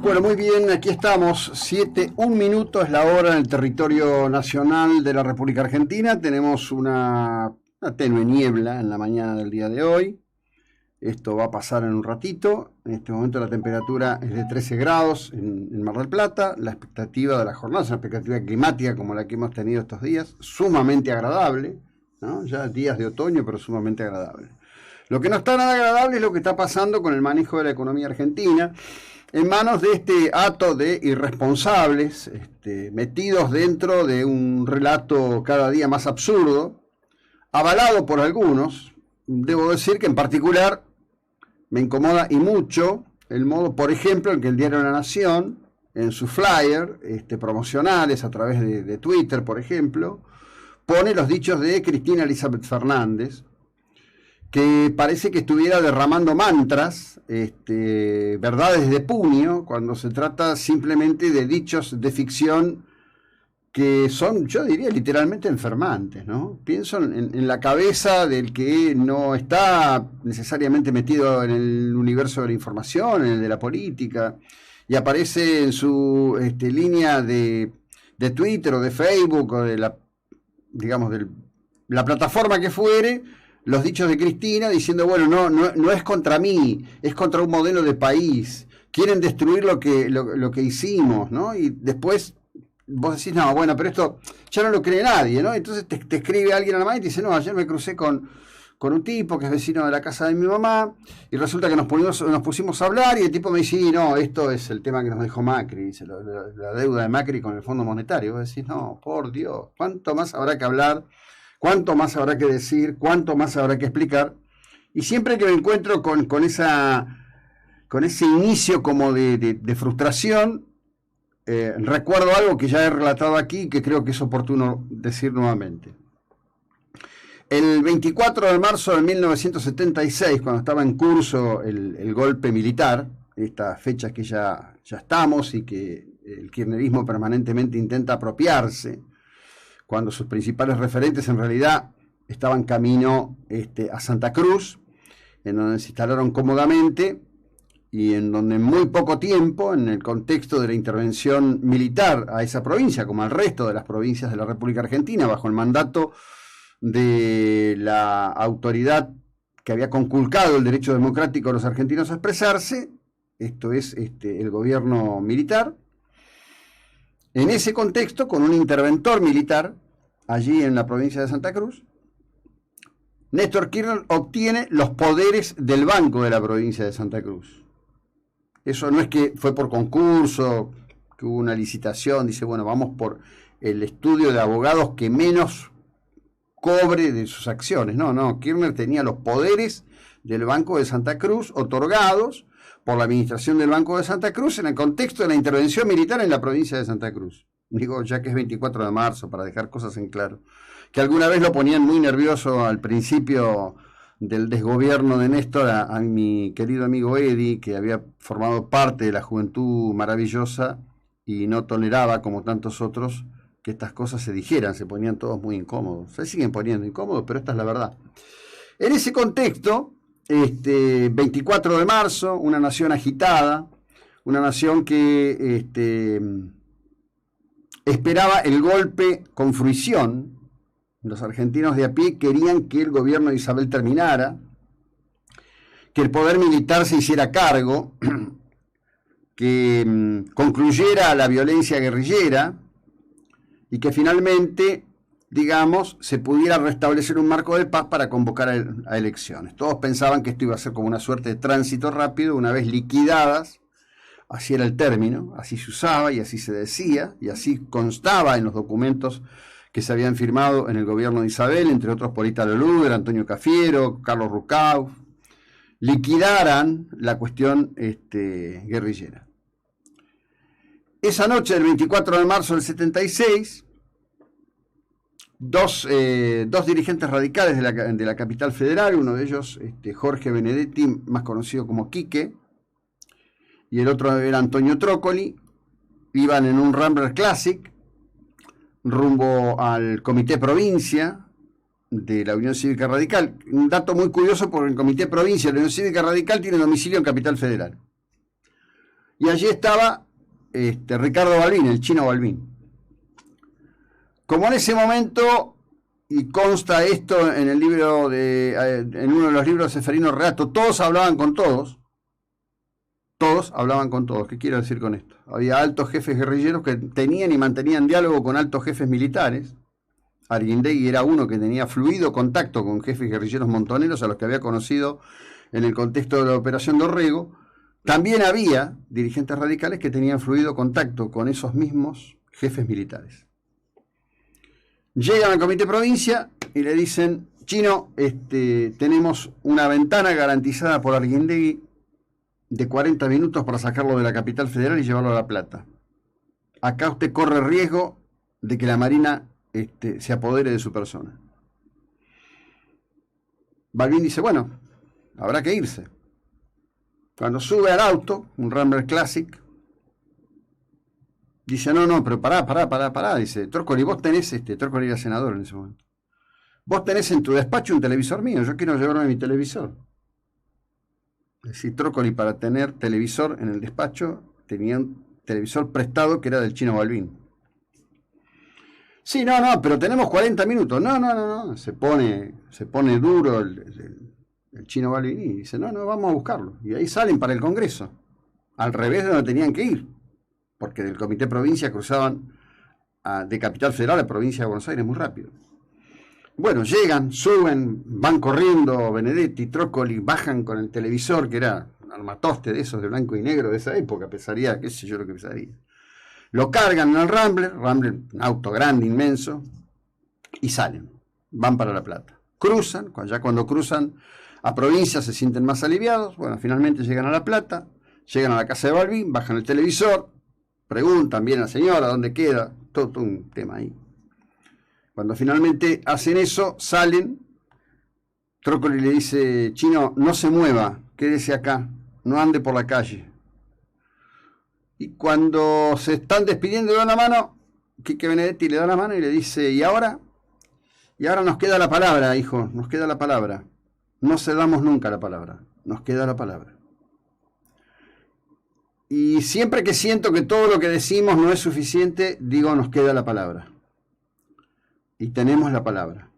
Bueno, muy bien, aquí estamos, 7:01 es la hora en el territorio nacional de la República Argentina. Tenemos una tenue niebla en la mañana del día de hoy. Esto va a pasar en un ratito. En este momento la temperatura es de 13 grados en Mar del Plata. La expectativa de la jornada es una expectativa climática como la que hemos tenido estos días, sumamente agradable, ¿no? Ya días de otoño, pero sumamente agradable. Lo que no está nada agradable es lo que está pasando con el manejo de la economía argentina, en manos de este hato de irresponsables, metidos dentro de un relato cada día más absurdo, avalado por algunos. Debo decir que en particular me incomoda y mucho el modo, por ejemplo, en que el diario La Nación, en su flyer promocionales a través de Twitter, por ejemplo, pone los dichos de Cristina Elizabeth Fernández, que parece que estuviera derramando mantras, verdades de puño, cuando se trata simplemente de dichos de ficción que son, yo diría, literalmente enfermantes, ¿no? Pienso en la cabeza del que no está necesariamente metido en el universo de la información, en el de la política, y aparece en su línea de Twitter o de Facebook o de la, digamos, de la plataforma que fuere, los dichos de Cristina diciendo, bueno, no es contra mí, es contra un modelo de país, quieren destruir lo que hicimos, ¿no? Y después vos decís, no, bueno, pero esto ya no lo cree nadie, ¿no? Entonces te escribe alguien a la mañana y te dice, no, ayer me crucé con un tipo que es vecino de la casa de mi mamá, y resulta que nos pusimos a hablar, y el tipo me dice, sí, no, esto es el tema que nos dejó Macri, dice, la deuda de Macri con el Fondo Monetario. Vos decís, no, por Dios, ¿cuánto más habrá que hablar? ¿Cuánto más habrá que decir? ¿Cuánto más habrá que explicar? Y siempre que me encuentro con ese inicio como de frustración, recuerdo algo que ya he relatado aquí y que creo que es oportuno decir nuevamente. El 24 de marzo de 1976, cuando estaba en curso el golpe militar, estas fechas que ya estamos y que el kirchnerismo permanentemente intenta apropiarse, cuando sus principales referentes en realidad estaban camino a Santa Cruz, en donde se instalaron cómodamente y en donde en muy poco tiempo, en el contexto de la intervención militar a esa provincia, como al resto de las provincias de la República Argentina, bajo el mandato de la autoridad que había conculcado el derecho democrático de los argentinos a expresarse, esto es el gobierno militar. En ese contexto, con un interventor militar, allí en la provincia de Santa Cruz, Néstor Kirchner obtiene los poderes del Banco de la provincia de Santa Cruz. Eso no es que fue por concurso, que hubo una licitación, dice, bueno, vamos por el estudio de abogados que menos cobre de sus acciones. No, Kirchner tenía los poderes del Banco de Santa Cruz otorgados por la administración del Banco de Santa Cruz en el contexto de la intervención militar en la provincia de Santa Cruz. Digo, ya que es 24 de marzo, para dejar cosas en claro. Que alguna vez lo ponían muy nervioso al principio del desgobierno de Néstor a mi querido amigo Eddie, que había formado parte de la Juventud Maravillosa y no toleraba, como tantos otros, que estas cosas se dijeran, se ponían todos muy incómodos. Se siguen poniendo incómodos, pero esta es la verdad. En ese contexto, 24 de marzo, una nación agitada, una nación que esperaba el golpe con fruición. Los argentinos de a pie querían que el gobierno de Isabel terminara, que el poder militar se hiciera cargo, que concluyera la violencia guerrillera y que finalmente, digamos, se pudiera restablecer un marco de paz para convocar a elecciones. Todos pensaban que esto iba a ser como una suerte de tránsito rápido, una vez liquidadas, así era el término, así se usaba y así se decía, y así constaba en los documentos que se habían firmado en el gobierno de Isabel, entre otros por Italo Luder, Antonio Cafiero, Carlos Rucau, liquidaran la cuestión guerrillera. Esa noche del 24 de marzo del 76, dos dirigentes radicales de la capital federal, uno de ellos Jorge Benedetti, más conocido como Quique, y el otro era Antonio Trócoli, iban en un Rambler Classic rumbo al Comité Provincia de la Unión Cívica Radical. Un dato muy curioso, porque el Comité Provincia de la Unión Cívica Radical tiene domicilio en Capital Federal. y allí estaba Ricardo Balbín, el chino Balbín. Como en ese momento, y consta esto en el libro en uno de los libros de Seferino Reato, todos hablaban con todos. Todos hablaban con todos. ¿Qué quiero decir con esto? Había altos jefes guerrilleros que tenían y mantenían diálogo con altos jefes militares. Arguindegui era uno que tenía fluido contacto con jefes guerrilleros montoneros a los que había conocido en el contexto de la Operación Dorrego. También había dirigentes radicales que tenían fluido contacto con esos mismos jefes militares. Llegan al Comité Provincia y le dicen: Chino, tenemos una ventana garantizada por Arguindegui de 40 minutos para sacarlo de la capital federal y llevarlo a La Plata. Acá usted corre riesgo de que la Marina se apodere de su persona. Balbín dice: bueno, habrá que irse. Cuando sube al auto, un Rambler Classic, dice: no, pero pará, dice: Trócoli, vos tenés, Trócoli era senador en ese momento, vos tenés en tu despacho un televisor mío, yo quiero llevarme mi televisor. Es decir, Trócoli, para tener televisor en el despacho, tenía un televisor prestado que era del chino Balbín. Sí, no, pero tenemos 40 minutos. No, se pone duro el chino Balbín y dice: no, vamos a buscarlo. Y ahí salen para el Congreso, al revés de donde tenían que ir, porque del Comité Provincia cruzaban de Capital Federal a Provincia de Buenos Aires muy rápido. Bueno, llegan, suben, van corriendo Benedetti, Trócoli, bajan con el televisor, que era un armatoste de esos de blanco y negro de esa época, pesaría, qué sé yo lo que pesaría. Lo cargan en el Rambler, un auto grande, inmenso, y salen, van para La Plata. Cruzan, ya cuando cruzan a Provincia se sienten más aliviados. Bueno, finalmente llegan a La Plata, llegan a la casa de Balbín, bajan el televisor, preguntan bien a la señora dónde queda, todo un tema ahí. Cuando finalmente hacen eso, salen, Trócoli le dice: Chino, no se mueva, quédese acá, no ande por la calle. Y cuando se están despidiendo, le da la mano, Quique Benedetti le da la mano y le dice: ¿y ahora? Y ahora nos queda la palabra, hijo, nos queda la palabra. No cedamos nunca la palabra, nos queda la palabra. Y siempre que siento que todo lo que decimos no es suficiente, digo: nos queda la palabra. Y tenemos la palabra.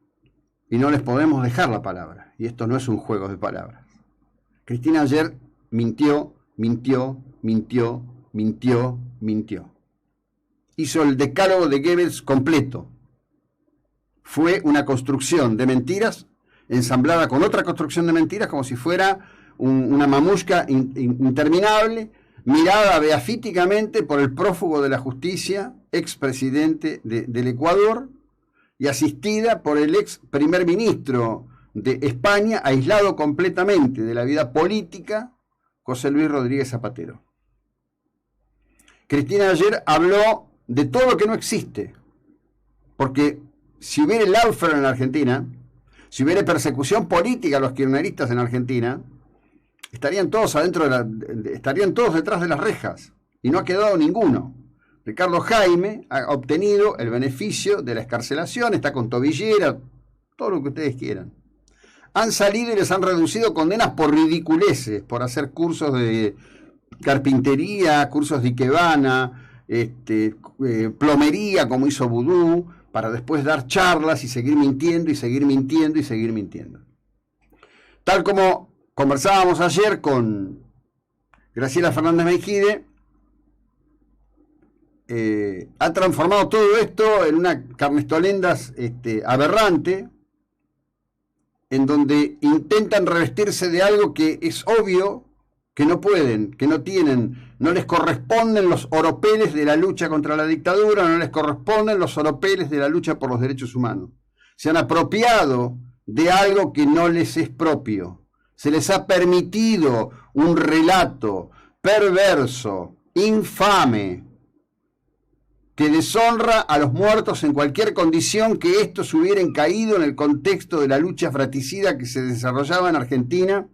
Y no les podemos dejar la palabra. Y esto no es un juego de palabras. Cristina ayer mintió. Hizo el decálogo de Goebbels completo. Fue una construcción de mentiras ensamblada con otra construcción de mentiras, como si fuera una mamushka interminable, mirada beafíticamente por el prófugo de la justicia, expresidente del Ecuador, y asistida por el ex primer ministro de España, aislado completamente de la vida política, José Luis Rodríguez Zapatero. Cristina ayer habló de todo lo que no existe, porque si hubiera lawfare en la Argentina, si hubiera persecución política a los kirchneristas en Argentina, estarían todos estarían todos detrás de las rejas, y no ha quedado ninguno. Ricardo Jaime ha obtenido el beneficio de la excarcelación, está con tobillera, todo lo que ustedes quieran. Han salido y les han reducido condenas por ridiculeces, por hacer cursos de carpintería, cursos de ikebana, plomería, como hizo Vudú, para después dar charlas y seguir mintiendo y seguir mintiendo y seguir mintiendo. Tal como conversábamos ayer con Graciela Fernández Meijide, ha transformado todo esto en una carnestolendas aberrante, en donde intentan revestirse de algo que es obvio que no pueden, que no tienen, no les corresponden los oropeles de la lucha contra la dictadura, no les corresponden los oropeles de la lucha por los derechos humanos. Se han apropiado de algo que no les es propio. Se les ha permitido un relato perverso, infame, que deshonra a los muertos en cualquier condición que estos hubieran caído en el contexto de la lucha fratricida que se desarrollaba en Argentina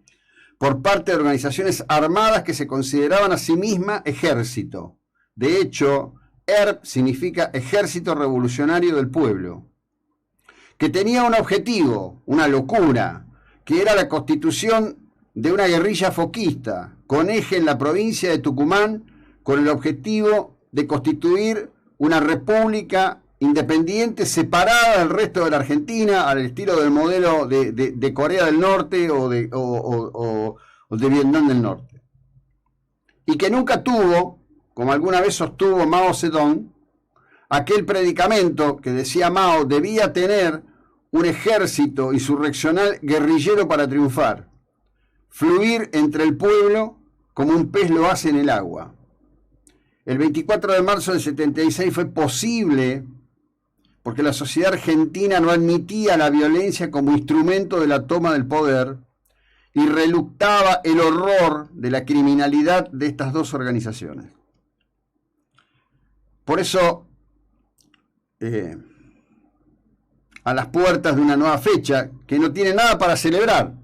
por parte de organizaciones armadas que se consideraban a sí mismas ejército. De hecho, ERP significa Ejército Revolucionario del Pueblo, que tenía un objetivo, una locura, que era la constitución de una guerrilla foquista, con eje en la provincia de Tucumán, con el objetivo de constituir una república independiente separada del resto de la Argentina, al estilo del modelo de Corea del Norte o de Vietnam del Norte. Y que nunca tuvo, como alguna vez sostuvo Mao Zedong, aquel predicamento que decía Mao debía tener un ejército insurreccional guerrillero para triunfar, fluir entre el pueblo como un pez lo hace en el agua. El 24 de marzo del 76 fue posible porque la sociedad argentina no admitía la violencia como instrumento de la toma del poder y reluctaba el horror de la criminalidad de estas dos organizaciones. Por eso, a las puertas de una nueva fecha, que no tiene nada para celebrar,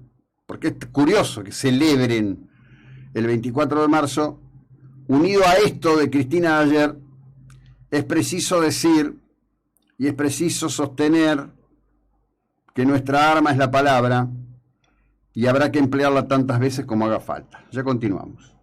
porque es curioso que celebren el 24 de marzo, unido a esto de Cristina de ayer, es preciso decir y es preciso sostener que nuestra arma es la palabra y habrá que emplearla tantas veces como haga falta. Ya continuamos.